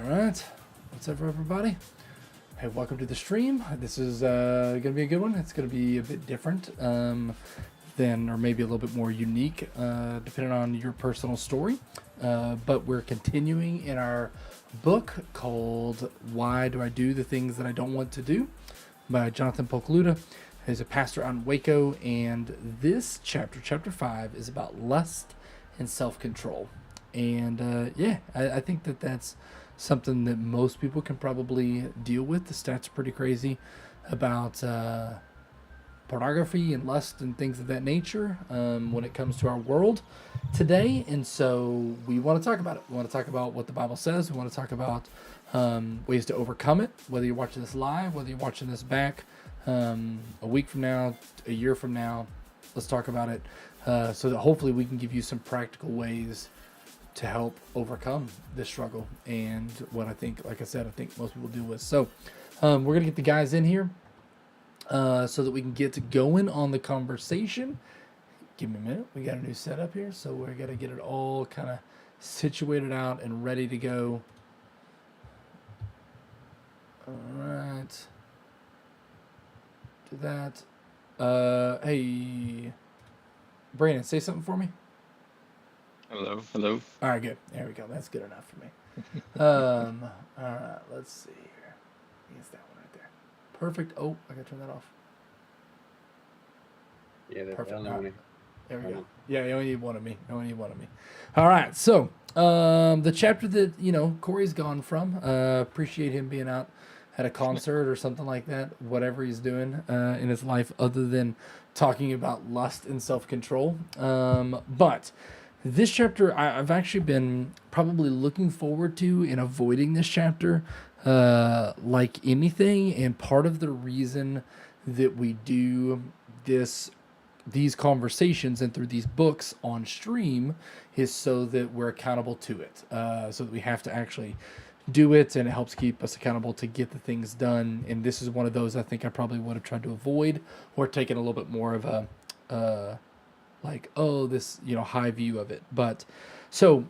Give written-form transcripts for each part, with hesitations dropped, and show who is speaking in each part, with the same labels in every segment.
Speaker 1: All right. What's up, everybody? Hey, welcome to the stream. This is going to be a good one. It's going to be a bit different than, or maybe a little bit more unique, depending on your personal story. But we're continuing in our book called Why Do I Do the Things That I Don't Want to Do by Jonathan Polkaluta. He's a pastor out in Waco, and this chapter, chapter 5, is about lust and self-control. And I think that that's something that most people can probably deal with. The stats are pretty crazy about pornography and lust and things of that nature when it comes to our world today. And so we want to talk about it. We want to talk about what the Bible says. We want to talk about ways to overcome it, whether you're watching this live, whether you're watching this back a week from now, a year from now. Let's talk about it so that hopefully we can give you some practical ways to help overcome this struggle and what I think, like I said, I think most people deal with. So we're going to get the guys in here so that we can get going on the conversation. Give me a minute. We got a new setup here, so we're going to get it all kind of situated out and ready to go. All right. Do that. Hey, Brandon, say something for me.
Speaker 2: Hello, hello.
Speaker 1: All right, good. There we go. That's good enough for me. All right, let's see here. I think it's that one right there. Perfect. Oh, I gotta turn that off.
Speaker 3: Yeah, that's
Speaker 1: Perfect.
Speaker 3: the only one.
Speaker 1: There we go. Yeah, you only need one of me. All right, so the chapter that Corey's gone from. Appreciate him being out at a concert or something like that. Whatever he's doing in his life, other than talking about lust and self-control. But this chapter, I've actually been probably looking forward to and avoiding this chapter like anything. And part of the reason that we do these conversations and through these books on stream is so that we're accountable to it. So that we have to actually do it, and it helps keep us accountable to get the things done. And this is one of those I think I probably would have tried to avoid or taken a little bit more of a this high view of it. But I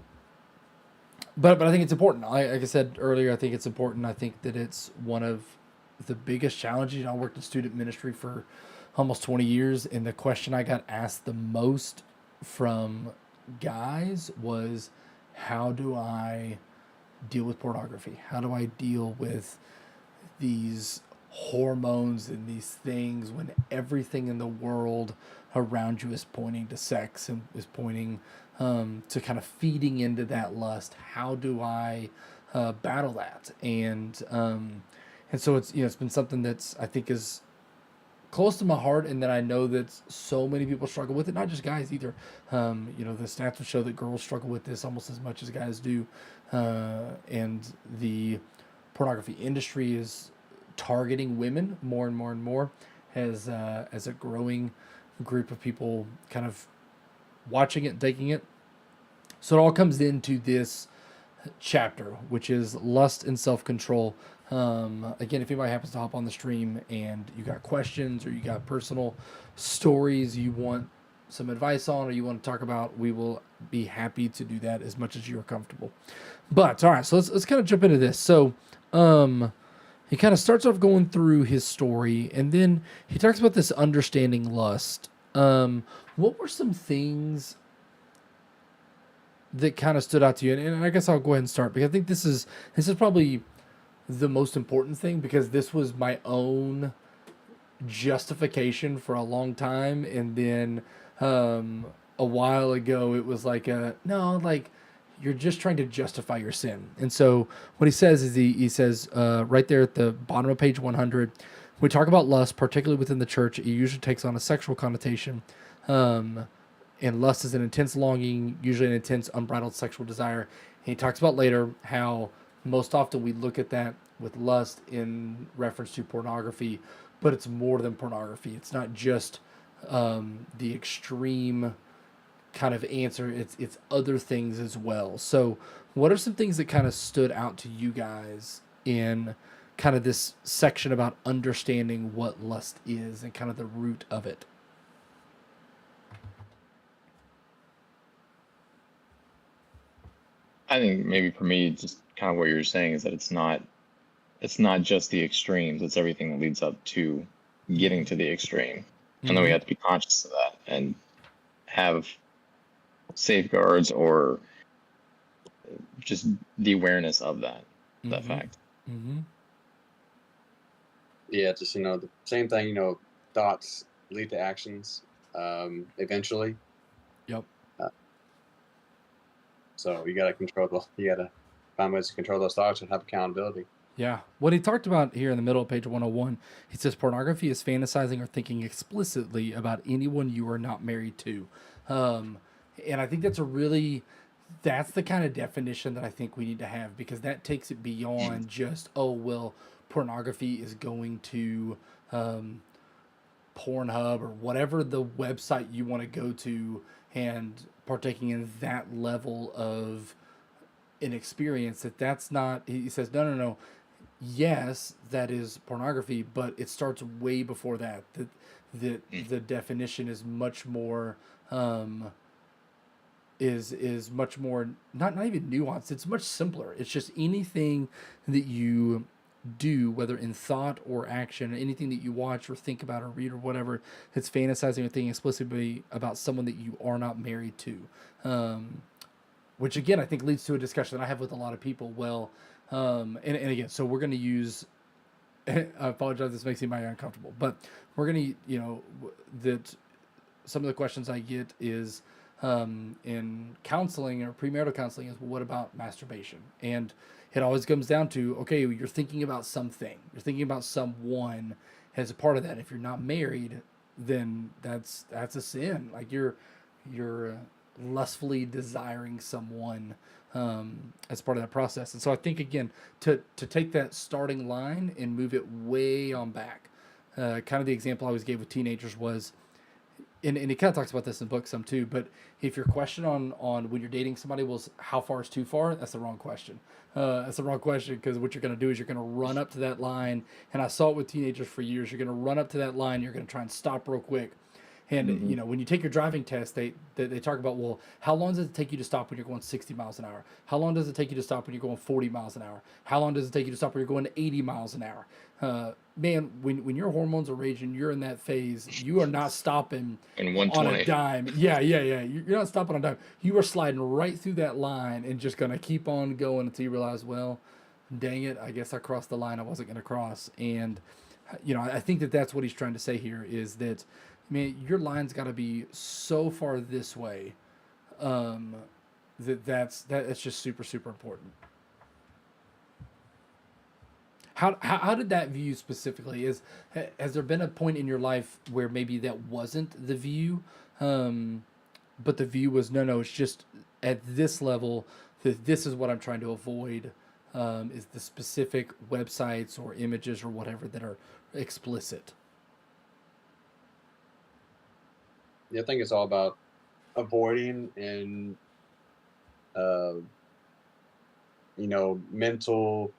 Speaker 1: think it's important. Like I said earlier, I think it's important. I think that it's one of the biggest challenges. I worked in student ministry for almost 20 years, and the question I got asked the most from guys was, how do I deal with pornography? How do I deal with these hormones and these things when everything in the world around you is pointing to sex and is pointing to kind of feeding into that lust? How do I battle that? And so it's been something that's I think is close to my heart, and that I know that so many people struggle with it, not just guys either. The stats would show that girls struggle with this almost as much as guys do, and the pornography industry is targeting women more and more and more as a growing group of people kind of watching it and taking it. So it all comes into this chapter, which is lust and self-control. Again, if anybody happens to hop on the stream and you got questions or you got personal stories you want some advice on or you want to talk about, we will be happy to do that as much as you're comfortable. But all right, so let's kind of jump into this. So he kind of starts off going through his story, and then he talks about this understanding lust. What were some things that kind of stood out to you? And I guess I'll go ahead and start, because I think this is probably the most important thing, because this was my own justification for a long time, and then a while ago it was like you're just trying to justify your sin. And so what he says is he says right there at the bottom of page 100, we talk about lust, particularly within the church. It usually takes on a sexual connotation, and lust is an intense longing, usually an intense unbridled sexual desire. And he talks about later how most often we look at that with lust in reference to pornography, but it's more than pornography. It's not just the extreme kind of answer. It's other things as well. So what are some things that kind of stood out to you guys in kind of this section about understanding what lust is and kind of the root of it?
Speaker 2: I think maybe for me, just kind of what you're saying is that it's not just the extremes, it's everything that leads up to getting to the extreme. And then we have to be conscious of that and have safeguards or just the awareness of that fact.
Speaker 3: Yeah, just the same thing. Thoughts lead to actions eventually.
Speaker 1: Yep.
Speaker 3: So you gotta find ways to control those thoughts and have accountability.
Speaker 1: Yeah. What he talked about here in the middle of page 101, he says pornography is fantasizing or thinking explicitly about anyone you are not married to. And I think that's the kind of definition that I think we need to have, because that takes it beyond just, oh, well, pornography is going to Pornhub or whatever the website you want to go to and partaking in that level of an experience. That's not, he says, no. Yes, that is pornography, but it starts way before that. The definition is much more is much more not even nuanced. It's much simpler. It's just anything that you do, whether in thought or action, anything that you watch or think about or read or whatever, it's fantasizing or thinking explicitly about someone that you are not married to. Which again, I think leads to a discussion that I have with a lot of people. Well, and again, so we're going to use, I apologize, this makes anybody uncomfortable, but we're going to, that some of the questions I get is in counseling or premarital counseling is, well, what about masturbation? And it always comes down to, okay, you're thinking about something, you're thinking about someone as a part of that. If you're not married, then that's a sin. Like you're lustfully desiring someone as part of that process. And so I think, again, to take that starting line and move it way on back, kind of the example I always gave with teenagers was, and he kind of talks about this in the book some too, but if your question on when you're dating somebody was how far is too far, that's the wrong question. That's the wrong question, because what you're going to do is you're going to run up to that line, and I saw it with teenagers for years. You're going to run up to that line, you're going to try and stop real quick. And when you take your driving test, they talk about, well, how long does it take you to stop when you're going 60 miles an hour? How long does it take you to stop when you're going 40 miles an hour? How long does it take you to stop when you're going 80 miles an hour? Man, when your hormones are raging, you're in that phase, you are not stopping
Speaker 2: And
Speaker 1: on
Speaker 2: 120.
Speaker 1: a dime. Yeah. You're not stopping on a dime. You are sliding right through that line and just going to keep on going until you realize, well, dang it, I guess I crossed the line I wasn't going to cross. And, I think that's what he's trying to say here is that, man, your line's got to be so far this way that's just super, super important. How did that view specifically has there been a point in your life where maybe that wasn't the view, but the view was no, it's just at this level that this is what I'm trying to avoid, is the specific websites or images or whatever that are explicit?
Speaker 3: Yeah, I think it's all about avoiding and mental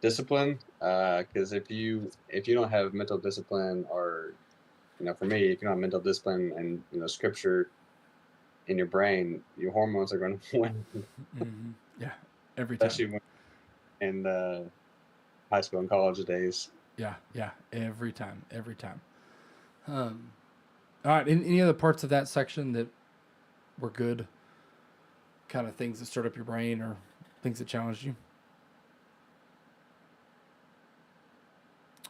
Speaker 3: discipline. Because if you don't have mental discipline, or for me, if you don't have mental discipline and scripture in your brain, your hormones are going to win.
Speaker 1: Yeah, every time.
Speaker 3: Especially when in high school and college days.
Speaker 1: Yeah, every time. All right, any other parts of that section that were good? Kind of things that stirred up your brain or things that challenged you?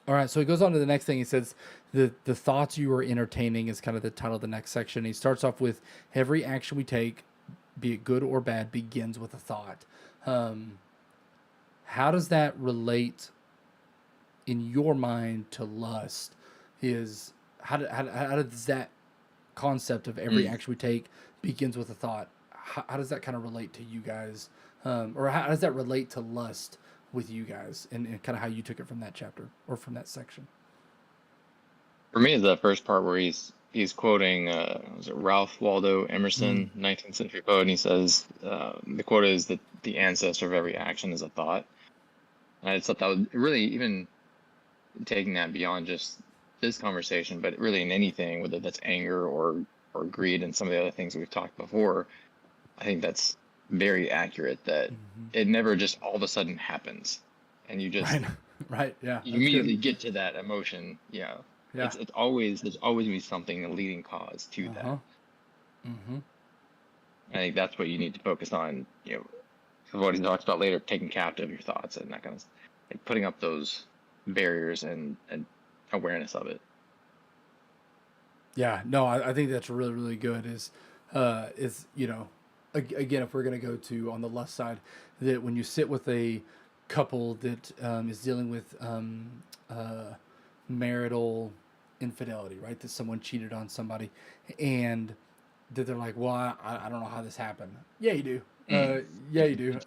Speaker 1: All right, so he goes on to the next thing. He says, the thoughts you are entertaining is kind of the title of the next section. He starts off with, every action we take, be it good or bad, begins with a thought. How does that relate in your mind to lust? How does that concept of every action we take begins with a thought, how does that kind of relate to you guys? Or how does that relate to lust with you guys, and kind of how you took it from that chapter or from that section?
Speaker 2: For me, the first part where he's quoting was it Ralph Waldo Emerson, 19th century poet, and he says the quote is that the ancestor of every action is a thought. And I just thought that was really, even taking that beyond just this conversation, but really in anything, whether that's anger or greed and some of the other things we've talked before, I think that's very accurate that
Speaker 1: Mm-hmm.
Speaker 2: it never just all of a sudden happens, and you just
Speaker 1: Right. Right. Yeah.
Speaker 2: you
Speaker 1: That's good.
Speaker 2: immediately get to that emotion. Yeah,
Speaker 1: Yeah.
Speaker 2: it's always there's always gonna be something, a leading cause to
Speaker 1: Uh
Speaker 2: that.
Speaker 1: huh. Mm-hmm.
Speaker 2: I think that's what you need to focus on. You know, 'cause what he talks about later, taking captive your thoughts and that kind of like putting up those barriers and awareness of it.
Speaker 1: Yeah, no, I think that's really, really good. Is you know, again, if we're gonna go to on the left side, that when you sit with a couple that is dealing with marital infidelity, right? That someone cheated on somebody, and that they're like, well, I don't know how this happened. Yeah, you do.
Speaker 2: Mm.
Speaker 1: Yeah, you do.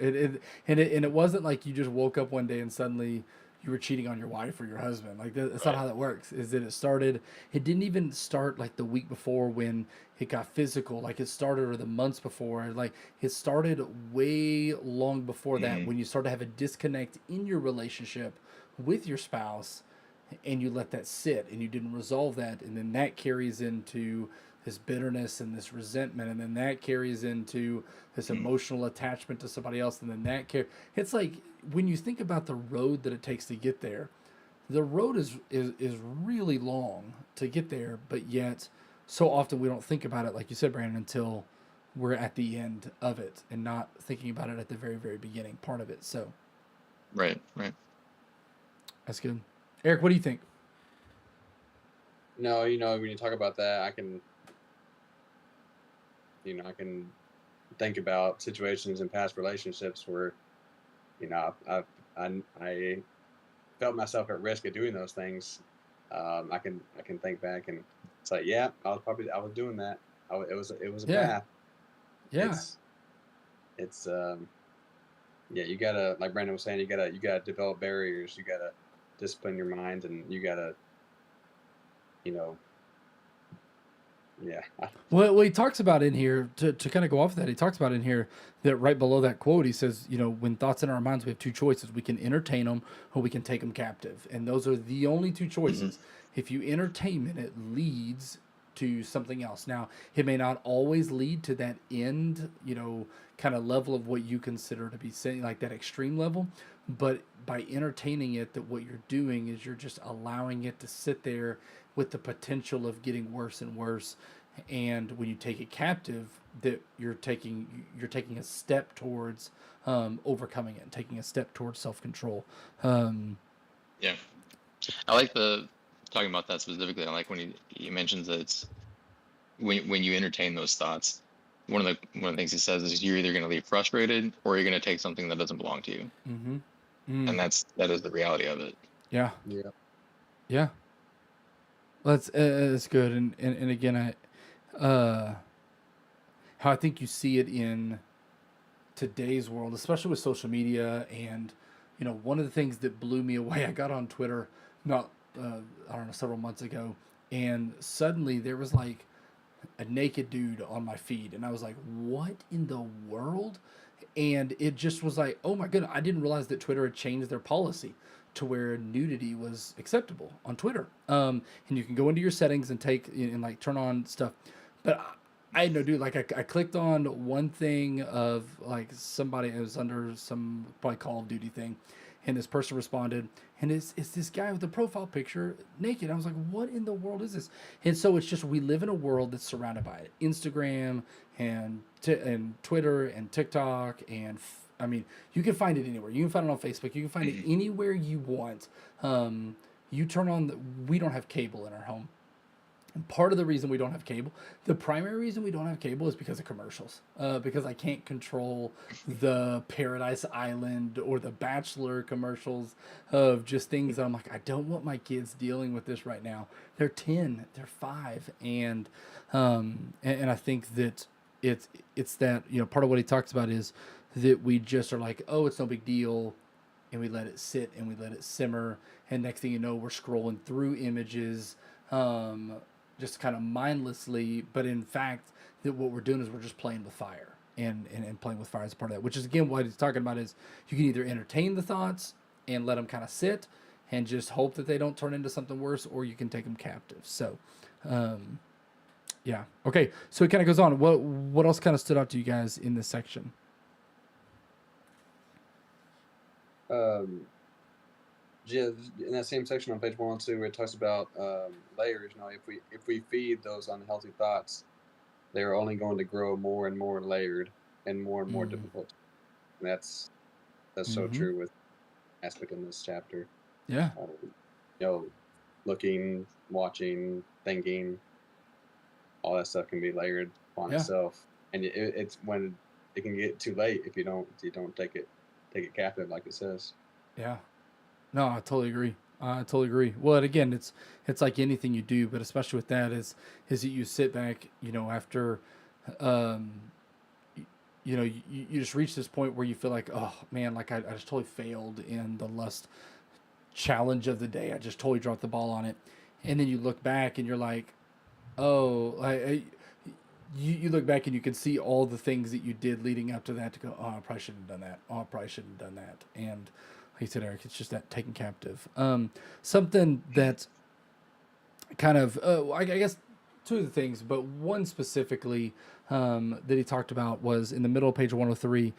Speaker 1: And it wasn't like you just woke up one day and suddenly you were cheating on your wife or your husband. Like that's not
Speaker 2: Right.
Speaker 1: how that works. Is that it started? It didn't even start like the week before when it got physical. Like it started or the months before. Like it started way long before that
Speaker 2: Mm.
Speaker 1: when you start to have a disconnect in your relationship with your spouse and you let that sit and you didn't resolve that, and then that carries into this bitterness and this resentment, and then that carries into this
Speaker 2: Mm.
Speaker 1: emotional attachment to somebody else, and then it's like when you think about the road that it takes to get there, the road is really long to get there, but yet so often we don't think about it, like you said, Brandon, until we're at the end of it and not thinking about it at the very, very beginning part of it. So
Speaker 2: Right. Right.
Speaker 1: that's good. Eric, what do you think?
Speaker 3: No, when you talk about that, I can think about situations in past relationships where, I felt myself at risk of doing those things. I can think back and it's like, yeah, I was doing that. It was a
Speaker 1: Yeah,
Speaker 3: path.
Speaker 1: yeah.
Speaker 3: It's it's yeah, you gotta, like Brandon was saying, you gotta develop barriers. You gotta discipline your mind, and you gotta, you know, yeah.
Speaker 1: Well, he talks about in here to kind of go off of that. He talks about in here that right below that quote, he says, you know, when thoughts in our minds, we have two choices: we can entertain them, or we can take them captive, and those are the only two
Speaker 2: Mm-hmm.
Speaker 1: choices. If you entertain it, it leads to something else. Now, it may not always lead to that end, you know, kind of level of what you consider to be saying, like that extreme level, but by entertaining it, that what you're doing is you're just allowing it to sit there with the potential of getting worse and worse. And when you take it captive, that you're taking a step towards overcoming it and taking a step towards self-control. um,
Speaker 2: Yeah. I like the talking about that specifically. I like when he mentions that it's when you entertain those thoughts. One of the things he says is you're either going to leave frustrated or you're going to take something that doesn't belong to you,
Speaker 1: mm-hmm.
Speaker 2: and that is the reality of it.
Speaker 1: Yeah,
Speaker 3: Yeah.
Speaker 1: yeah. That's good. And again, how I think you see it in today's world, especially with social media. And you know, one of the things that blew me away, I got on Twitter not I don't know, several months ago, and suddenly there was like a naked dude on my feed, and I was like, what in the world? And it just was like, oh my goodness, I didn't realize that Twitter had changed their policy to where nudity was acceptable on Twitter. And you can go into your settings and take and like turn on stuff. But I had no dude. Like I clicked on one thing of like somebody, it was under some probably Call of Duty thing, and this person responded, and it's this guy with a profile picture naked. I was like, what in the world is this? And so it's just we live in a world that's surrounded by it. Instagram and Twitter and TikTok and I mean, you can find it anywhere. You can find it on Facebook. You can find it anywhere you want. You turn on we don't have cable in our home. And part of the reason we don't have cable, the primary reason we don't have cable is because of commercials. Because I can't control the Paradise Island or the Bachelor commercials of just things that I'm like, I don't want my kids dealing with this right now. They're 10, they're 5, and I think that it's that, you know, part of what he talks about is that we just are like, oh, it's no big deal, and we let it sit and we let it simmer, and next thing you know, we're scrolling through images, just kind of mindlessly. But in fact, that what we're doing is we're just playing with fire, and playing with fire is part of that. Which is again what he's talking about is you can either entertain the thoughts and let them kind of sit and just hope that they don't turn into something worse, or you can take them captive. So, yeah, okay. So it kind of goes on. What else kind of stood out to you guys in this section?
Speaker 3: um, yeah, in that same section on page 112, where it talks about layers. You know, if we feed those unhealthy thoughts, they're only going to grow more and more layered and more
Speaker 1: Mm.
Speaker 3: difficult. And that's so
Speaker 1: Mm-hmm.
Speaker 3: true with aspect in this chapter.
Speaker 1: Yeah.
Speaker 3: You know, looking, watching, thinking, all that stuff can be layered upon
Speaker 1: Yeah.
Speaker 3: itself, and it's when it can get too late if you don't take it captive, like it says.
Speaker 1: Yeah. No, I totally agree. I totally agree. Well, and again, it's like anything you do, but especially with that is that you sit back, after, um, you just reach this point where you feel like, oh man, like I just totally failed in the lust challenge of the day. I just totally dropped the ball on it, and then you look back and you're like, oh, you look back and you can see all the things that you did leading up to that to go, oh, I probably shouldn't have done that. Oh, I probably shouldn't have done that. And like you said, Eric, it's just that taken captive. Something that kind of, I guess, two of the things, but one specifically that he talked about was in the middle of page 103.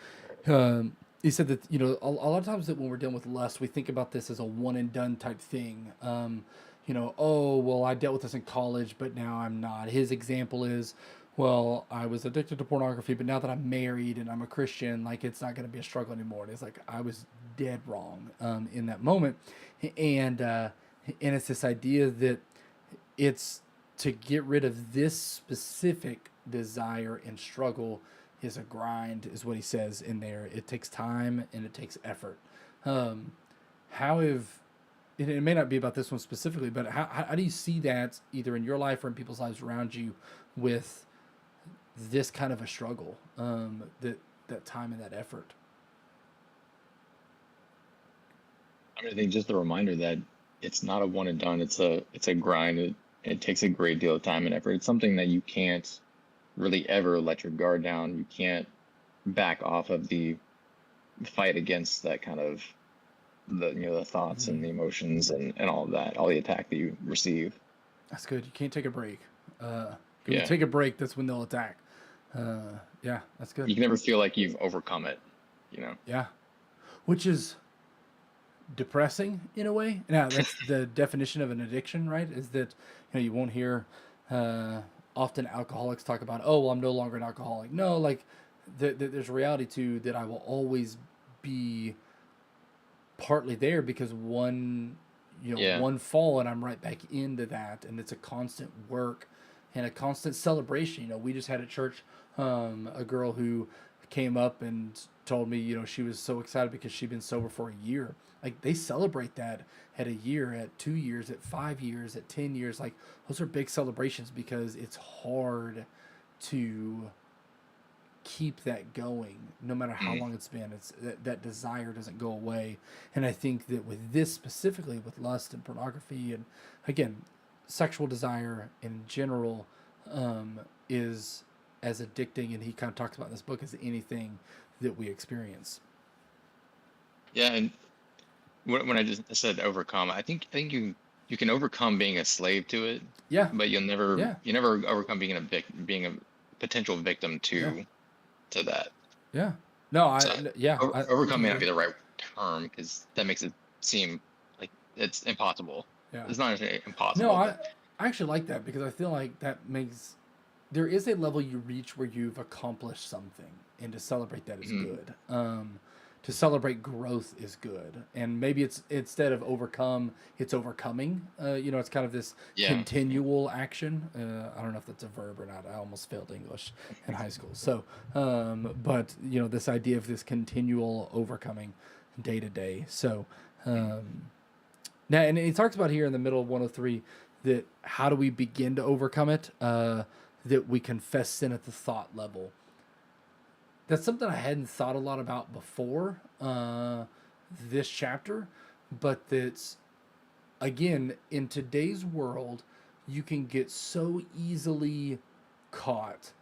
Speaker 1: He said that, a lot of times that when we're dealing with lust, we think about this as a one and done type thing. Oh, well, I dealt with this in college, but now I'm not. His example is, well, I was addicted to pornography, but now that I'm married and I'm a Christian, like it's not going to be a struggle anymore. And it's like I was dead wrong in that moment, and it's this idea that it's to get rid of this specific desire and struggle is a grind, is what he says in there. It takes time and it takes effort. Um, how have it may not be about this one specifically, but how do you see that either in your life or in people's lives around you with this kind of a struggle, that time and that effort?
Speaker 2: I mean, I think just a reminder that it's not a one and done. It's a grind. It takes a great deal of time and effort. It's something that you can't really ever let your guard down. You can't back off of the fight against that kind of the thoughts
Speaker 1: Mm-hmm.
Speaker 2: and the emotions and all of that, all the attack that you receive.
Speaker 1: That's good. You can't take a break. When you
Speaker 2: Yeah.
Speaker 1: take a break, that's when they'll attack. Yeah, that's good.
Speaker 2: You can never feel like you've overcome it, you know?
Speaker 1: Yeah, which is depressing in a way. Now that's the definition of an addiction, right? Is that you won't hear often alcoholics talk about, oh, well, I'm no longer an alcoholic. No, like there's a reality to that. I will always be partly there because
Speaker 2: Yeah.
Speaker 1: one fall and I'm right back into that, and it's a constant work and a constant celebration. We just had at church a girl who came up and told me she was so excited because she'd been sober for a year. Like they celebrate that at a year, at 2 years, at 5 years, at 10 years. Like those are big celebrations because it's hard to keep that going no matter how
Speaker 2: Mm.
Speaker 1: long it's been. It's that desire doesn't go away. And I think that with this specifically, with lust and pornography and again sexual desire in general, is as addicting, and he kind of talks about in this book, as anything that we experience.
Speaker 2: Yeah, and when I just said overcome, I think you can overcome being a slave to it,
Speaker 1: Yeah.
Speaker 2: but
Speaker 1: Yeah.
Speaker 2: you never overcome being a potential victim
Speaker 1: Yeah.
Speaker 2: to that.
Speaker 1: Yeah. No,
Speaker 2: So
Speaker 1: yeah, I
Speaker 2: overcome may not
Speaker 1: totally.
Speaker 2: be the right term because that makes it seem like it's impossible.
Speaker 1: Yeah.
Speaker 2: It's not necessarily
Speaker 1: No,
Speaker 2: impossible,
Speaker 1: I
Speaker 2: but
Speaker 1: I actually like that because I feel like that makes there is a level you reach where you've accomplished something, and to celebrate that is
Speaker 2: mhm,
Speaker 1: good. To celebrate growth is good, and maybe it's instead of overcome, it's overcoming. It's kind of this
Speaker 2: yeah, yeah.
Speaker 1: continual action. I don't know if that's a verb or not. I almost failed English in high school, so but this idea of this continual overcoming day to day. So um, now, and he talks about here in the middle of 103 that how do we begin to overcome it? That we confess sin at the thought level. That's something I hadn't thought a lot about before this chapter, but that's again in today's world, you can get so easily caught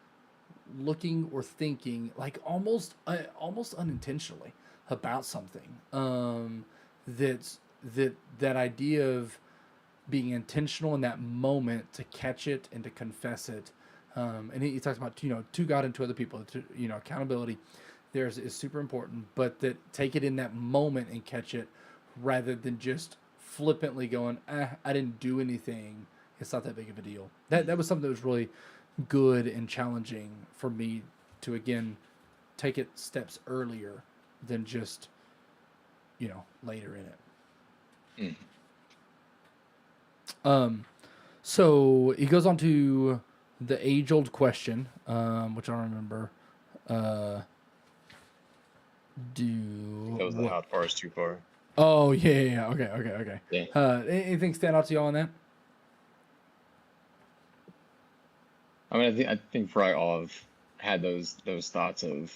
Speaker 1: looking or thinking like almost unintentionally about something. That's that idea of being intentional in that moment to catch it and to confess it. And he talks about to God and to other people, to accountability. theirs is super important, but that take it in that moment and catch it rather than just flippantly going, I didn't do anything. It's not that big of a deal. That was something that was really good and challenging for me to, again, take it steps earlier than just, later in it.
Speaker 2: Mm.
Speaker 1: So he goes on to the age-old question, which I don't remember.
Speaker 2: That was the how far is too far.
Speaker 1: Oh yeah. Okay.
Speaker 2: Yeah.
Speaker 1: Anything stand out to y'all on that?
Speaker 2: I mean, I think probably all have had those thoughts of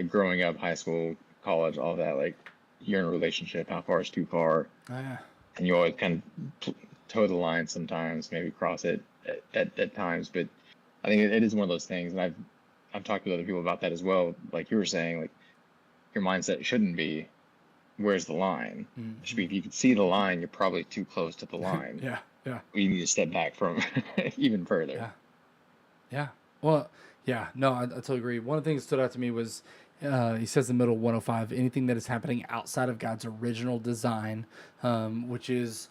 Speaker 2: growing up, high school, college, all that. Like you're in a relationship, how far is too far?
Speaker 1: Oh, yeah.
Speaker 2: And you always kind of toe the line sometimes, maybe cross it at times. But I think it is one of those things, and I've talked with other people about that as well. Like you were saying, like your mindset shouldn't be, where's the line?
Speaker 1: Mm-hmm.
Speaker 2: It should be, if you can see the line, you're probably too close to the line.
Speaker 1: Yeah.
Speaker 2: You need to step back from even further.
Speaker 1: Yeah. Well, yeah. No, I totally agree. One of the things that stood out to me was he says in the middle of 105, anything that is happening outside of God's original design, which is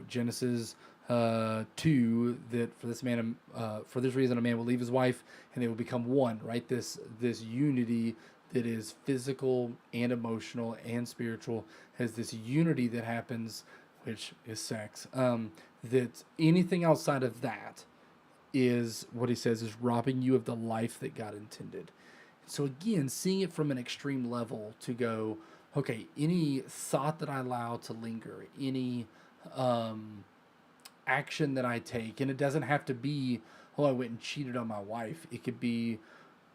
Speaker 1: Genesis 2, that for this reason a man will leave his wife and they will become one. Right. This unity that is physical and emotional and spiritual has this unity that happens, which is sex. That anything outside of that is what he says is robbing you of the life that God intended. So again, seeing it from an extreme level to go, okay, any thought that I allow to linger, any action that I take, and it doesn't have to be, I went and cheated on my wife. It could be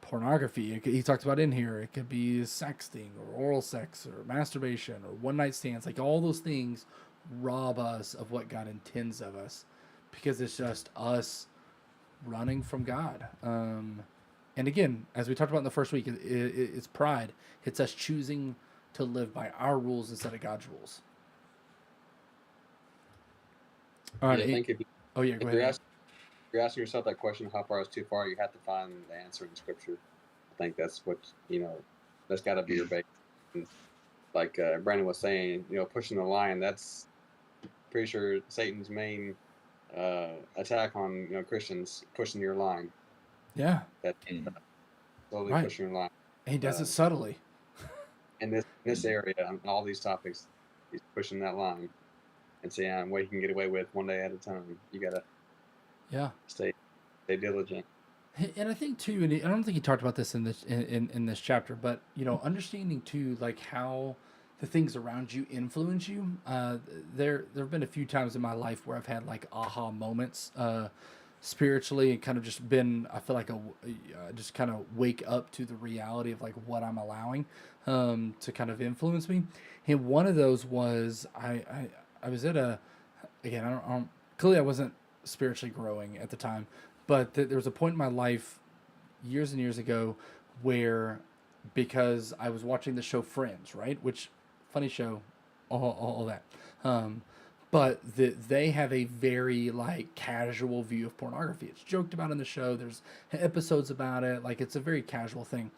Speaker 1: pornography. He talks about in here. It could be sexting or oral sex or masturbation or one night stands. Like all those things rob us of what God intends of us because it's just us running from God. And again, as we talked about in the first week, it's pride. It's us choosing to live by our rules instead of God's rules. All right.
Speaker 3: Yeah, I think
Speaker 1: go ahead.
Speaker 3: You're asking yourself that question, how far is too far, you have to find the answer in Scripture. I think that's what, that's got to be your base. And like Brandon was saying, pushing the line, that's pretty sure Satan's main attack on Christians, pushing your line.
Speaker 1: Yeah.
Speaker 3: That slowly
Speaker 1: right.
Speaker 3: pushing your line.
Speaker 1: And he does it subtly.
Speaker 3: In this area, on all these topics, he's pushing that line and saying what he can get away with one day at a time. You gotta stay diligent.
Speaker 1: And I think too, and I don't think he talked about this in this chapter, but understanding too, like how the things around you influence you. There have been a few times in my life where I've had like aha moments spiritually, and kind of just been, I feel like just kind of wake up to the reality of like what I'm allowing to kind of influence me. And one of those was I was at again, I don't clearly I wasn't spiritually growing at the time, but there was a point in my life years and years ago where, because I was watching the show Friends, right? Which, funny show, all that. But they have a very like casual view of pornography. It's joked about in the show. There's episodes about it. Like it's a very casual thing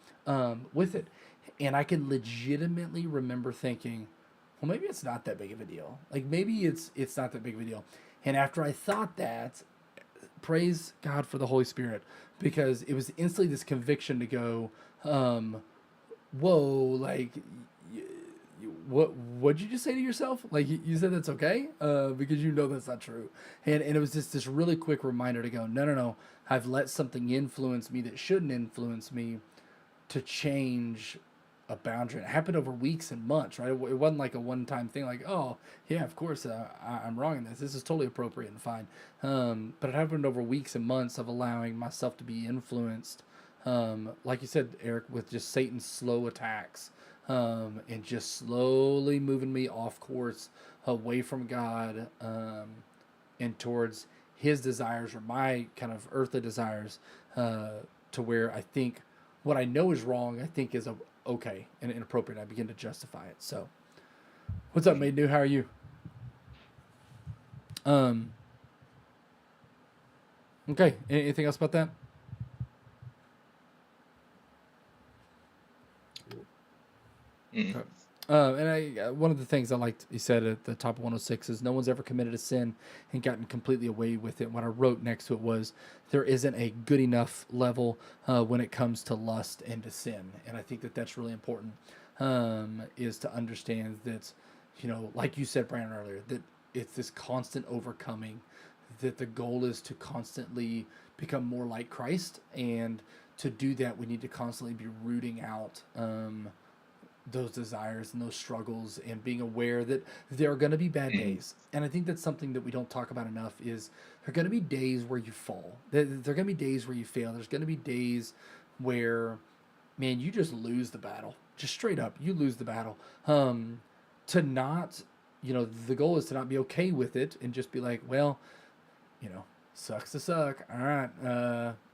Speaker 1: with it. And I can legitimately remember thinking, well, maybe it's not that big of a deal. Like maybe it's not that big of a deal. And after I thought that, praise God for the Holy Spirit, because it was instantly this conviction to go, whoa, like, what'd you just say to yourself? Like you said that's okay, because that's not true. And it was just this really quick reminder to go, no, I've let something influence me that shouldn't influence me, to change a boundary. It happened over weeks and months, right? It wasn't like a one-time thing, like, oh yeah, of course I'm wrong in this. This is totally appropriate and fine. But it happened over weeks and months of allowing myself to be influenced, like you said, Eric, with just Satan's slow attacks, and just slowly moving me off course, away from God, and towards his desires or my kind of earthly desires, to where I think what I know is wrong, I think is okay and inappropriate. I begin to justify it. So, what's up, Made New? How are you? Okay. Anything else about that?
Speaker 2: Mm.
Speaker 1: Okay. And one of the things I liked you said at the top of 106 is no one's ever committed a sin and gotten completely away with it. What I wrote next to it was there isn't a good enough level when it comes to lust and to sin, and I think that that's really important. Is to understand that, like you said, Brandon, earlier, that it's this constant overcoming. That the goal is to constantly become more like Christ, and to do that, we need to constantly be rooting out. Those desires and those struggles, and being aware that there are going to be bad
Speaker 2: Mm.
Speaker 1: days. And I think that's something that we don't talk about enough is there are going to be days where you fall. There are going to be days where you fail. There's going to be days where, man, you just lose the battle. Just straight up, you lose the battle. To not, the goal is to not be okay with it and just be like, well, sucks to suck. All right.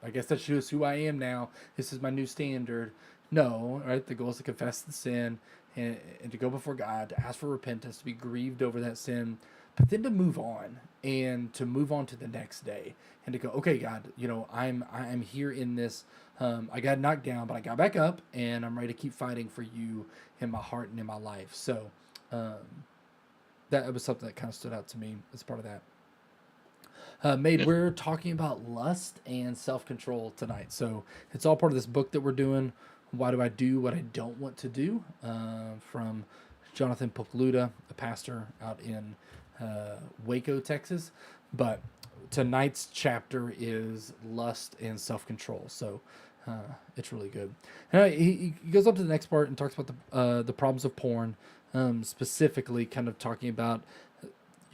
Speaker 1: I guess that's just who I am now. This is my new standard. No, right? The goal is to confess the sin and to go before God, to ask for repentance, to be grieved over that sin, but then to move on and to move on to the next day and to go, okay, God, I'm here in this. I got knocked down, but I got back up and I'm ready to keep fighting for you in my heart and in my life. So that was something that kind of stood out to me as part of that. Made,
Speaker 2: Yeah.
Speaker 1: we're talking about lust and self control tonight. So it's all part of this book that we're doing. Why do I do what I don't want to do? From Jonathan Pokluda, a pastor out in Waco, Texas. But tonight's chapter is lust and self control. So it's really good. He goes up to the next part and talks about the problems of porn, specifically kind of talking about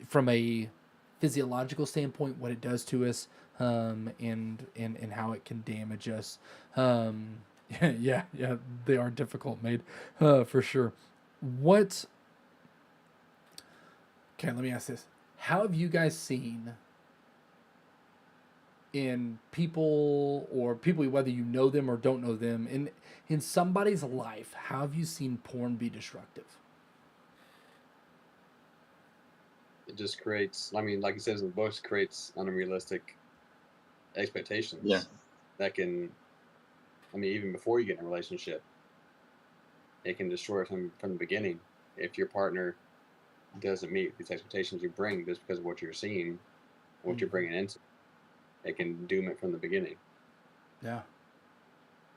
Speaker 1: from a physiological standpoint what it does to us, and how it can damage us. Yeah, they are difficult made, for sure. What? Okay, let me ask this: how have you guys seen in people, or people, whether you know them or don't know them, in somebody's life? How have you seen porn be destructive?
Speaker 3: It just creates, I mean, like it says in the books, creates unrealistic expectations.
Speaker 2: Yeah.
Speaker 3: That can, I mean, even before you get in a relationship, it can destroy it from the beginning. If your partner doesn't meet these expectations you bring just because of what you're seeing, what you're bringing into, it can doom it from the beginning.
Speaker 1: Yeah.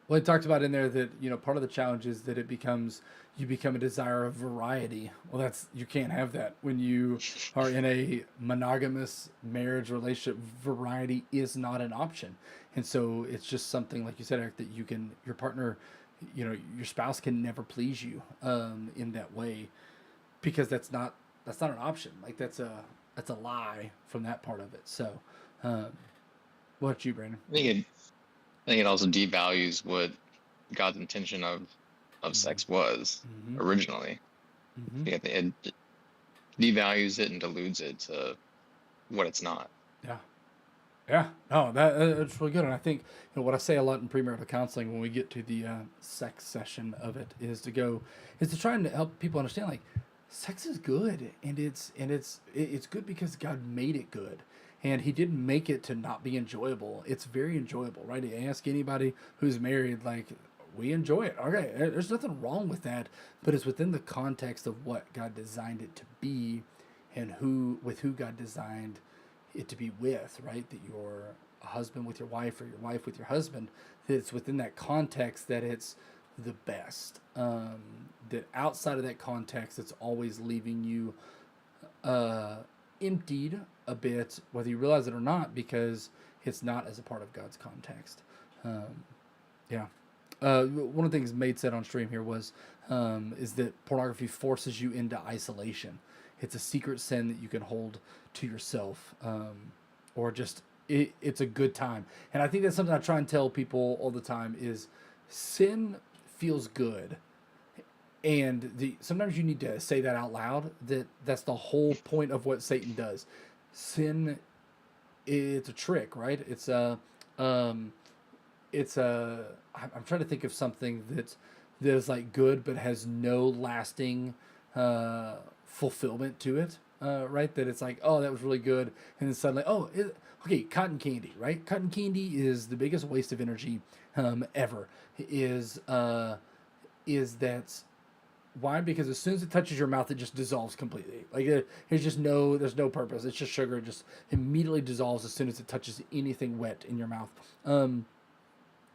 Speaker 1: Well, it talked about in there that part of the challenge is that you become a desire of variety. Well, you can't have that when you are in a monogamous marriage relationship. Variety is not an option, and so it's just something like you said, Eric, that your partner, your spouse can never please you in that way, because that's not an option. Like that's a lie from that part of it. So, what about you, Brandon?
Speaker 2: I think it also devalues what God's intention of sex was
Speaker 1: Mm-hmm.
Speaker 2: originally.
Speaker 1: Mm-hmm.
Speaker 2: I think it devalues it and dilutes it to what it's not.
Speaker 1: Yeah. Yeah, no, that's really good, and I think what I say a lot in premarital counseling when we get to the sex session of it is to try and help people understand, like, sex is good, and it's good because God made it good, and He didn't make it to not be enjoyable. It's very enjoyable, right? Ask anybody who's married, like, we enjoy it. Okay, there's nothing wrong with that, but it's within the context of what God designed it to be, and who God designed it to be with, right? That you're a husband with your wife, or your wife with your husband, that it's within that context that it's the best. That outside of that context, it's always leaving you emptied a bit, whether you realize it or not, because it's not as a part of God's context. Yeah. One of the things Made said on stream here was is that pornography forces you into isolation. It's a secret sin that you can hold to yourself, or just it's a good time. And I think that's something I try and tell people all the time is sin feels good. And sometimes you need to say that out loud. That's the whole point of what Satan does. Sin, it's a trick, right? I'm trying to think of something that is like good but has no lasting fulfillment to it, right? That it's like, oh, that was really good, and then suddenly, okay, cotton candy, right? Cotton candy is the biggest waste of energy ever. Is that Why? Because as soon as it touches your mouth, it just dissolves completely. Like there's no purpose. It's just sugar. It just immediately dissolves as soon as it touches anything wet in your mouth.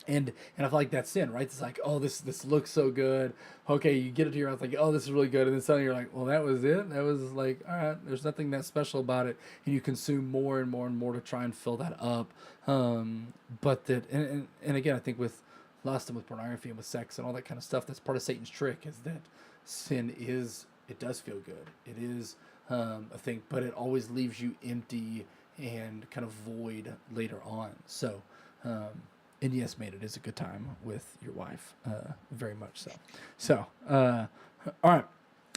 Speaker 1: And I feel like that's sin, right? It's like, oh, this looks so good. Okay, you get it to your mouth, like, oh, this is really good, and then suddenly you're like, well, that was it. That was like, all right, there's nothing that special about it, and you consume more and more and more to try and fill that up. But that, and again, I think with lust and with pornography and with sex and all that kind of stuff, that's part of Satan's trick is that sin is it does feel good. It is a thing, but it always leaves you empty and kind of void later on. So. And yes, mate, it is a good time with your wife, very much so. So, all right,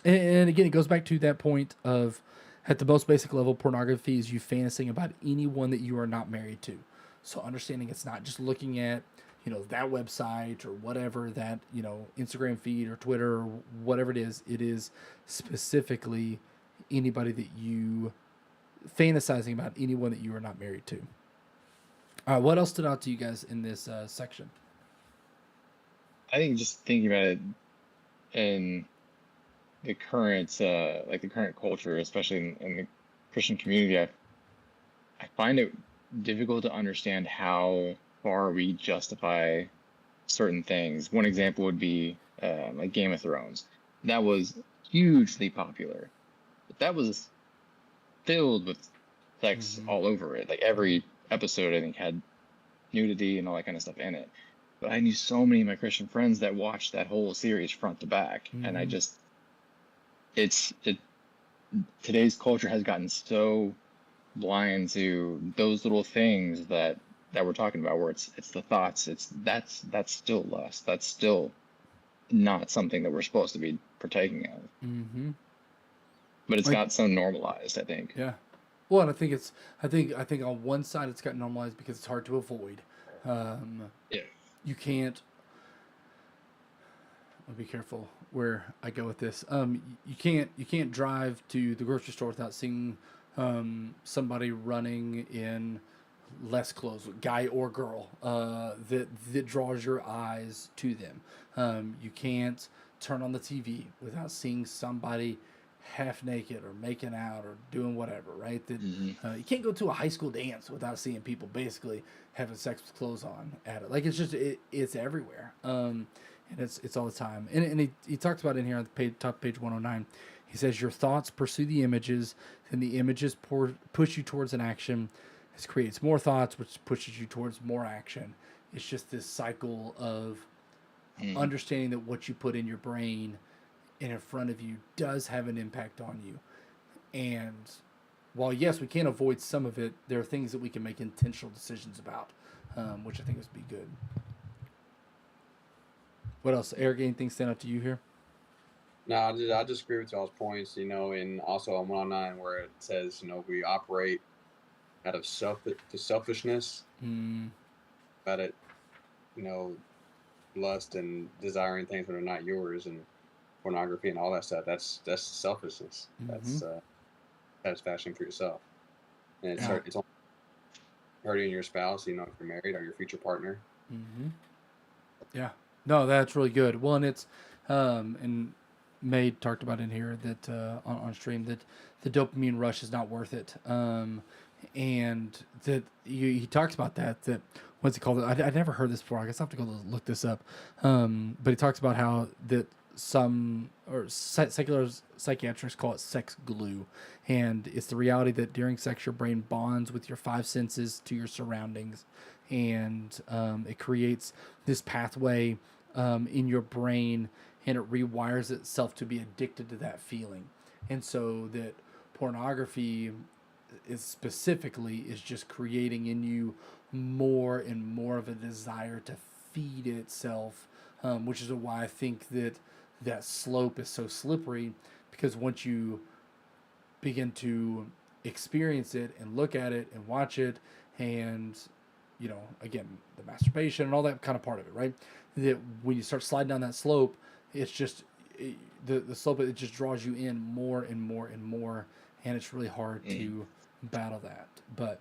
Speaker 1: and again, it goes back to that point of, at the most basic level, pornography is you fantasizing about anyone that you are not married to. So, understanding it's not just looking at, that website or whatever that Instagram feed or Twitter or whatever it is specifically anybody that you fantasizing about anyone that you are not married to. All right, what else stood out to you guys in this section?
Speaker 2: I think just thinking about it in the current like the current culture, especially in the Christian community, I find it difficult to understand how far we justify certain things. One example would be like Game of Thrones. That was hugely popular, but that was filled with sex all over it. Like every episode, I think, had nudity and all that kind of stuff in it. But I knew so many of my Christian friends that watched that whole series front to back, and I just, today's culture has gotten so blind to those little things that we're talking about, where it's the thoughts, that's still lust, that's still not something that we're supposed to be partaking of. But it's got so normalized, I think.
Speaker 1: Yeah. Well, and I think on one side it's got normalized because it's hard to avoid.
Speaker 2: Yeah.
Speaker 1: You can't. I'll be careful where I go with this. You can't drive to the grocery store without seeing somebody running in less clothes, guy or girl, that draws your eyes to them. You can't turn on the TV without seeing somebody half naked or making out or doing whatever, right? That you can't go to a high school dance without seeing people basically having sex with clothes on at it. Like it's just it's everywhere, and it's all the time. And he talks about it in here on the page, top page 109. He says your thoughts pursue the images, and the images push you towards an action. This creates more thoughts, which pushes you towards more action. It's just this cycle of understanding that what you put in your brain and in front of you does have an impact on you. And while yes, we can't avoid some of it, there are things that we can make intentional decisions about, which I think would be good. What else, Eric? Anything stand out to you here?
Speaker 3: No, I just agree with y'all's points. And also on 109 where it says we operate out of selfishness, about it, lust and desiring things that are not yours, and pornography and all that stuff. That's selfishness. That's satisfaction for yourself, and it's only hurting your spouse. If you're married, or your future partner.
Speaker 1: Yeah, no, that's really good. Well, and it's and May talked about in here that on stream that the dopamine rush is not worth it, and that he talks about that what's he called it? I never heard this before. I guess I have to go look this up. But he talks about how that some secular psychiatrists call it sex glue, and it's the reality that during sex your brain bonds with your five senses to your surroundings, and it creates this pathway in your brain, and it rewires itself to be addicted to that feeling. And so that pornography is just creating in you more and more of a desire to feed itself, which is why I think that slope is so slippery, because once you begin to experience it and look at it and watch it, and again, the masturbation and all that kind of part of it, right? That when you start sliding down that slope, it's just the slope, it just draws you in more and more and more, and it's really hard to battle that. But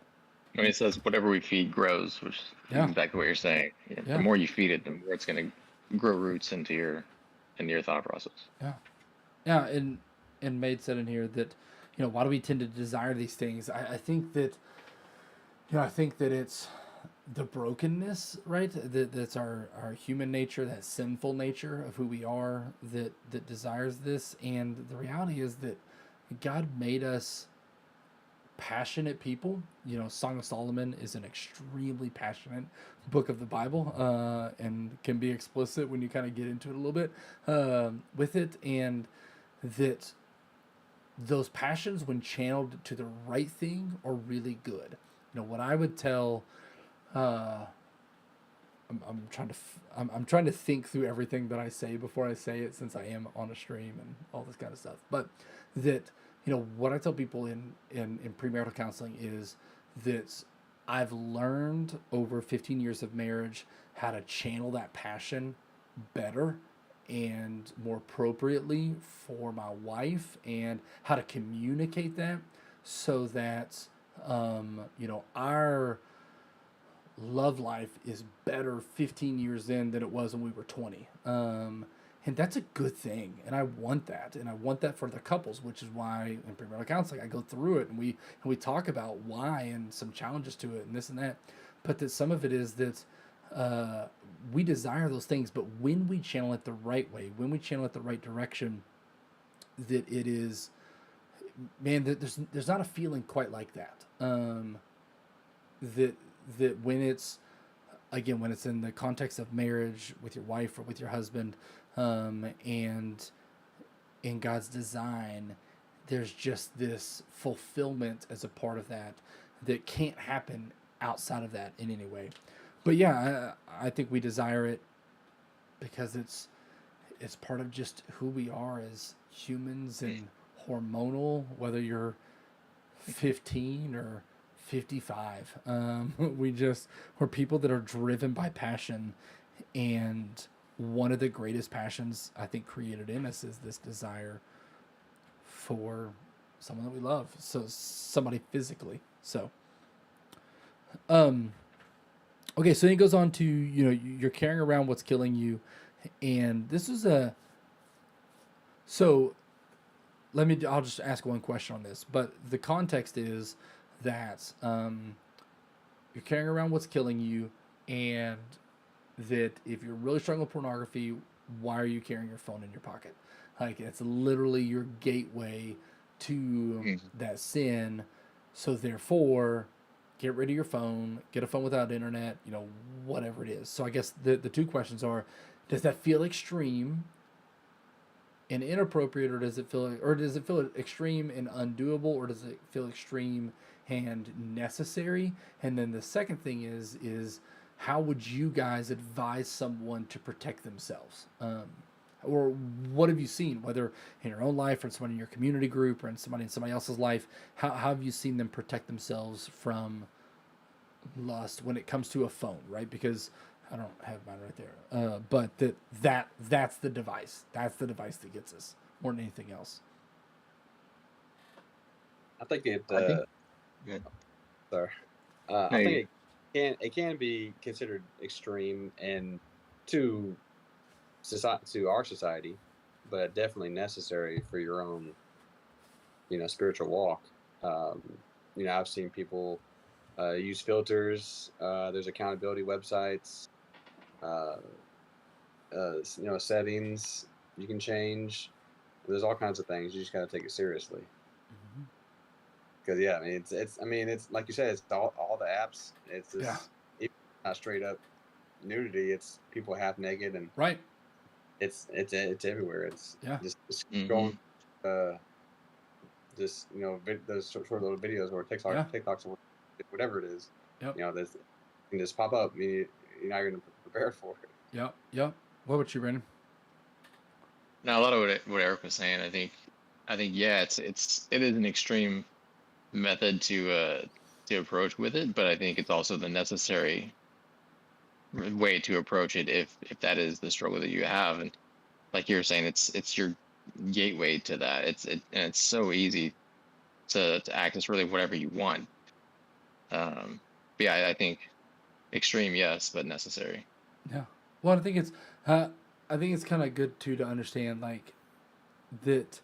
Speaker 2: when it says whatever we feed grows, which is exactly what you're saying. The more you feed it, the more it's going to grow roots into your in your thought process.
Speaker 1: Yeah. Yeah, and Maid said in here that, why do we tend to desire these things? I think that, I think that it's the brokenness, right? That's our human nature, that sinful nature of who we are that desires this. And the reality is that God made us passionate people. Song of Solomon is an extremely passionate book of the Bible, and can be explicit when you kind of get into it a little bit with it, and that those passions, when channeled to the right thing, are really good. What I would tell. I'm trying to think through everything that I say before I say it, since I am on a stream and all this kind of stuff. But that, what I tell people in premarital counseling is that I've learned over 15 years of marriage how to channel that passion better and more appropriately for my wife, and how to communicate that so that our love life is better 15 years in than it was when we were 20. And that's a good thing. And I want that. And I want that for the couples, which is why in premarital counseling, I go through it and we talk about why and some challenges to it and this and that. But that some of it is that we desire those things, but when we channel it the right way, when we channel it the right direction, that it is, man, that there's not a feeling quite like that. That when it's, again, when it's in the context of marriage with your wife or with your husband, and in God's design, there's just this fulfillment as a part of that can't happen outside of that in any way. But yeah, I think we desire it because it's part of just who we are as humans, and hormonal, whether you're 15 or 55. We're people that are driven by passion, and one of the greatest passions I think created in us is this desire for someone that we love, so somebody physically. So okay, so he goes on to, you're carrying around what's killing you, and this is I'll just ask one question on this, but the context is that you're carrying around what's killing you, and that if you're really struggling with pornography, why are you carrying your phone in your pocket? Like, it's literally your gateway to that sin. So therefore, get rid of your phone, get a phone without internet, whatever it is. So I guess the two questions are, does that feel extreme and inappropriate, or does it feel extreme and undoable, or does it feel extreme and necessary? And then the second thing is how would you guys advise someone to protect themselves? Or what have you seen, whether in your own life or somebody in your community group or in somebody else's life? How have you seen them protect themselves from lust when it comes to a phone, right? Because I don't have mine right there, but that's the device. That's the device that gets us more than anything else.
Speaker 3: I think it.
Speaker 2: I think. Good.
Speaker 3: Sorry. I think it can be considered extreme and to our society, but definitely necessary for your own, spiritual walk. I've seen people use filters. There's accountability websites. Settings you can change. There's all kinds of things. You just got to take it seriously. Because it's like you said, it's all the apps. It's just, it's not straight up nudity. It's people half naked, and
Speaker 1: right.
Speaker 3: It's everywhere. It's just going, those sort of little videos or TikToks or whatever it is.
Speaker 1: Yep.
Speaker 3: This can just pop up. You're not going to prepare for it.
Speaker 1: Yep. What about you, Brandon?
Speaker 2: Now, a lot of what Eric was saying, I think, yeah, it is an extreme method to approach with it, but I think it's also the necessary way to approach it if that is the struggle that you have. And like you were saying, it's your gateway to that. And it's so easy to access really whatever you want. But yeah, I think extreme, yes, but necessary.
Speaker 1: Yeah. Well, I think it's I think it's kind of good too to understand like that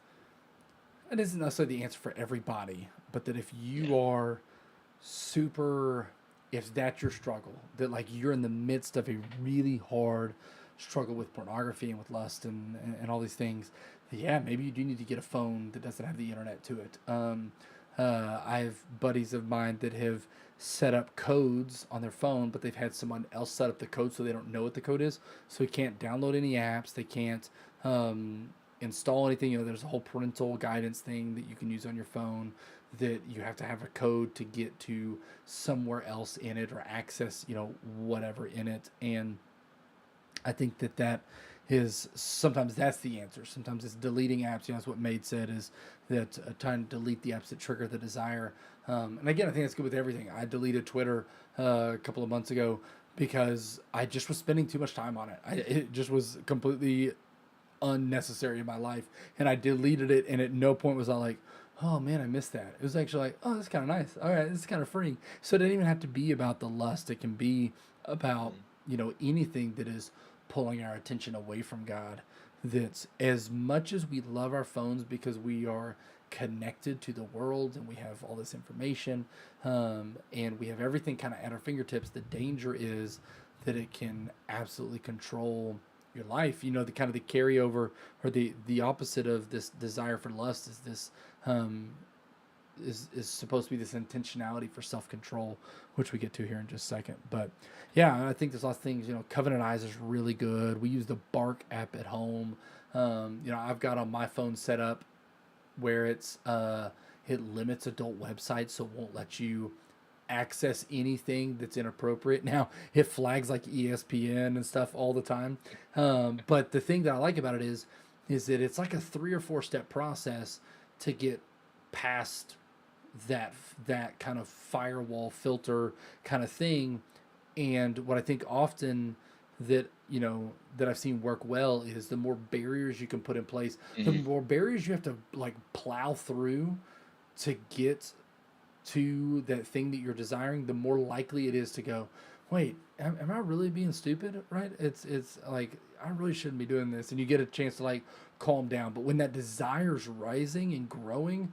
Speaker 1: it isn't necessarily the answer for everybody, but that if you
Speaker 2: Yeah.
Speaker 1: are super, if that's your struggle, that like you're in the midst of a really hard struggle with pornography and with lust and all these things, yeah, maybe you do need to get a phone that doesn't have the internet to it. I have buddies of mine that have set up codes on their phone, but they've had someone else set up the code so they don't know what the code is. So you can't download any apps. They can't um, install anything. You know, there's a whole parental guidance thing that you can use on your phone that you have to have a code to get to somewhere else in it or access, you know, whatever in it. And I think that that is sometimes that's the answer. Sometimes it's deleting apps. You know, that's what Made said is that trying to delete the apps that trigger the desire. And again, I think that's good with everything. I deleted Twitter a couple of months ago because I just was spending too much time on it. It just was completely unnecessary in my life, and I deleted it. And at no point was I like, oh man, I missed that. It was actually like, oh, that's kind of nice. All right, this is kind of freeing. So it didn't even have to be about the lust. It can be about,
Speaker 2: Mhm.
Speaker 1: you know, anything that is pulling our attention away from God. That's as much as we love our phones because we are connected to the world and we have all this information, and we have everything kind of at our fingertips. The danger is that it can absolutely control your life. You know, the kind of the carryover or the opposite of this desire for lust is this um, is supposed to be this intentionality for self control, which we get to here in just a second. But yeah, I think there's lots of things. You know, Covenant Eyes is really good. We use the Bark app at home. You know, I've got on my phone set up where it limits adult websites, so it won't let you access anything that's inappropriate. Now it flags like ESPN and stuff all the time, but the thing that I like about it is that it's like a 3 or 4 step process to get past that that kind of firewall filter kind of thing. And what I think often that you know that I've seen work well is the more barriers you can put in place, the
Speaker 2: Mhm.
Speaker 1: more barriers you have to like plow through to get to that thing that you're desiring, the more likely it is to go, wait, am I really being stupid? Right? It's like I really shouldn't be doing this, and you get a chance to like calm down. But when that desire's rising and growing,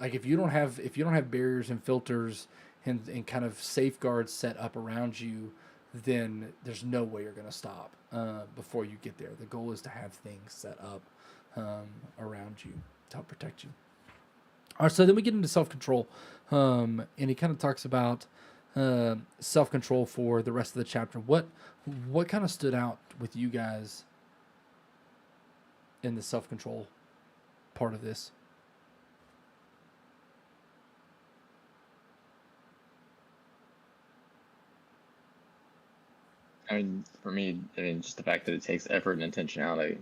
Speaker 1: like if you don't have barriers and filters and kind of safeguards set up around you, then there's no way you're gonna stop before you get there. The goal is to have things set up around you to help protect you. All right, so then we get into self control, and he kind of talks about self control for the rest of the chapter. What kind of stood out with you guys in the self control part of this?
Speaker 2: I mean, for me, I mean, just the fact that it takes effort and intentionality,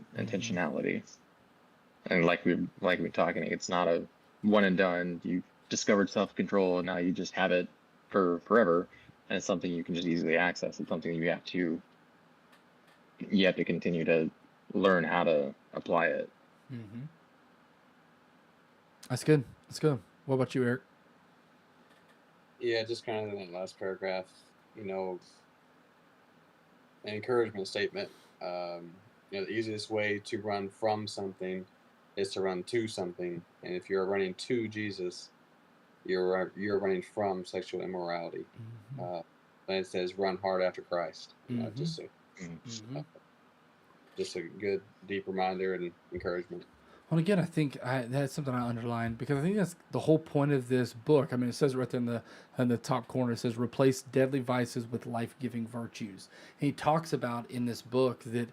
Speaker 2: and like we talking, it's not a one and done. You discovered self control, and now you just have it for forever, and it's something you can just easily access. It's something you have to continue to learn how to apply it.
Speaker 1: Mm-hmm. That's good. That's good. What about you, Eric?
Speaker 3: Yeah, just kind of in that last paragraph, you know, an encouragement statement. The easiest way to run from something is to run to something, and if you're running to Jesus, you're running from sexual immorality.
Speaker 1: Mm-hmm.
Speaker 3: Uh, and it says, "Run hard after Christ."
Speaker 1: Mm-hmm.
Speaker 2: Mm.
Speaker 1: Mm-hmm.
Speaker 3: Uh, just a good, deep reminder and encouragement.
Speaker 1: Well, again, I think that's something I underlined because I think that's the whole point of this book. I mean, it says right there in the top corner, it says replace deadly vices with life-giving virtues. And he talks about in this book that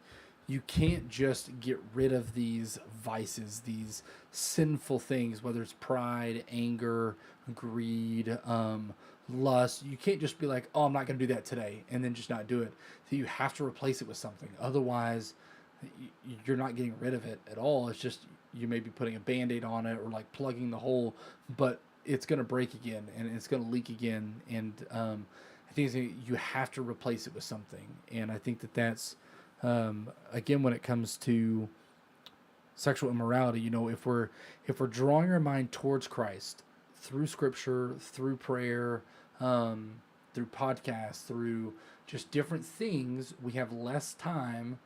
Speaker 1: you can't just get rid of these vices, these sinful things, whether it's pride, anger, greed, lust. You can't just be like, oh, I'm not going to do that today, and then just not do it. So you have to replace it with something. Otherwise, you're not getting rid of it at all. It's just you may be putting a band-aid on it or like plugging the hole, but it's going to break again and it's going to leak again. And I think you have to replace it with something. And I think that that's again when it comes to sexual immorality. You know, if we're drawing our mind towards Christ through Scripture, through prayer, through podcasts, through just different things, we have less time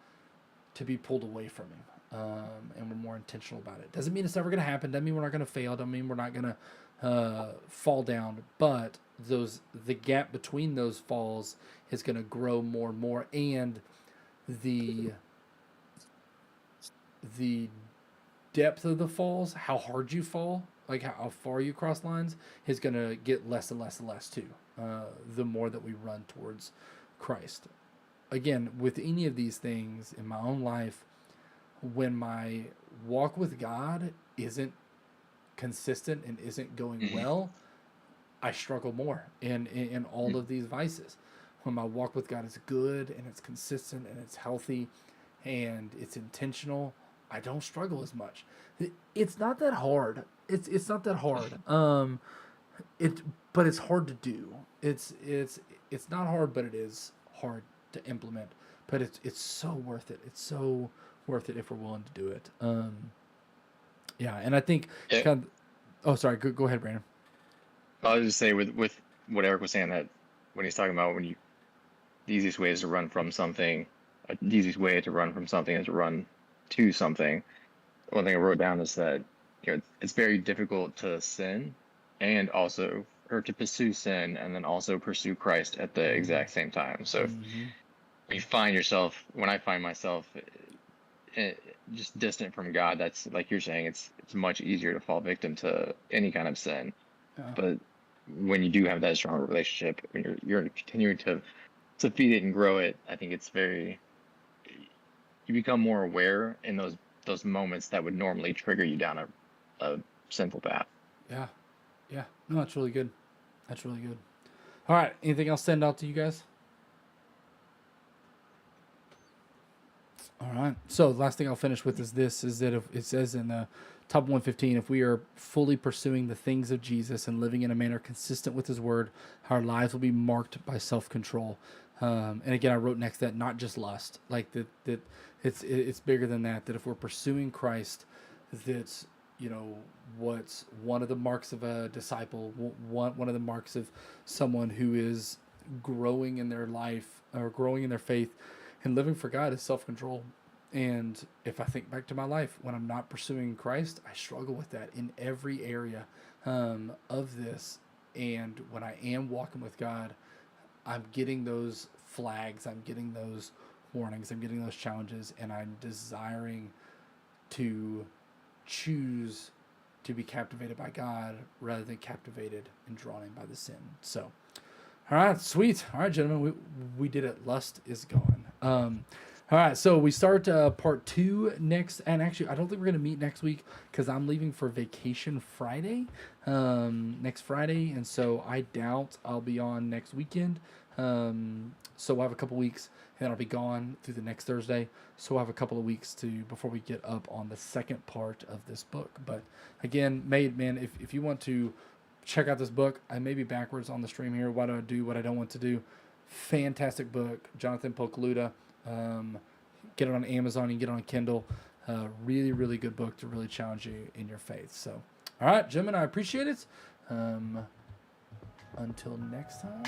Speaker 1: to be pulled away from him. And we're more intentional about it. Doesn't mean it's never going to happen. Doesn't mean we're not going to fail. Doesn't mean we're not going to fall down. But the gap between those falls is going to grow more and more, and the depth of the falls, how hard you fall, like how far you cross lines, is going to get less and less and less too. The more that we run towards Christ. Again, with any of these things in my own life, when my walk with God isn't consistent and isn't going well, I struggle more in all of these vices. When my walk with God is good and it's consistent and it's healthy and it's intentional, I don't struggle as much. It's not that hard. It's not that hard. But it's hard to do. It's not hard, but it is hard to implement. But it's so worth it. It's so worth it if we're willing to do it. Yeah, and I think kind of, oh, sorry, go ahead, Brandon.
Speaker 2: I'll just say with what Eric was saying, that when he's talking about the easiest way is to run from something, the easiest way to run from something is to run to something. One thing I wrote down is that it's very difficult to sin and also or to pursue sin and then also pursue Christ at the exact same time. So if you find yourself, when I find myself just distant from God, that's like you're saying, it's much easier to fall victim to any kind of sin.
Speaker 1: Yeah.
Speaker 2: But when you do have that strong relationship, when you're continuing to feed it and grow it, I think it's you become more aware in those moments that would normally trigger you down a sinful path.
Speaker 1: Yeah. No, that's really good. That's really good. All right. Anything else stand out to you guys? All right. So the last thing I'll finish with is that if it says in the top 115, if we are fully pursuing the things of Jesus and living in a manner consistent with his word, our lives will be marked by self-control. And again, I wrote next to that, not just lust, like that it's bigger than that, that if we're pursuing Christ, that's, what's one of the marks of a disciple, one of the marks of someone who is growing in their life or growing in their faith and living for God is self-control. And if I think back to my life, when I'm not pursuing Christ, I struggle with that in every area of this. And when I am walking with God, I'm getting those flags, I'm getting those warnings, I'm getting those challenges, and I'm desiring to choose to be captivated by God rather than captivated and drawn in by the sin. So, all right, sweet. All right, gentlemen, we did it. Lust is gone. All right, so we start part 2 next, and actually, I don't think we're gonna meet next week because I'm leaving for vacation Friday, next Friday, and so I doubt I'll be on next weekend. So we'll have a couple weeks, and then I'll be gone through the next Thursday. So we'll have a couple of weeks before we get up on the second part of this book. But again, man, if you want to check out this book, I may be backwards on the stream here. Why do I do what I don't want to do? Fantastic book, Jonathan Pocaluda. Get it on Amazon, you can get it on Kindle. Really, really good book to really challenge you in your faith. So, all right, gentlemen, I appreciate it. Until next time.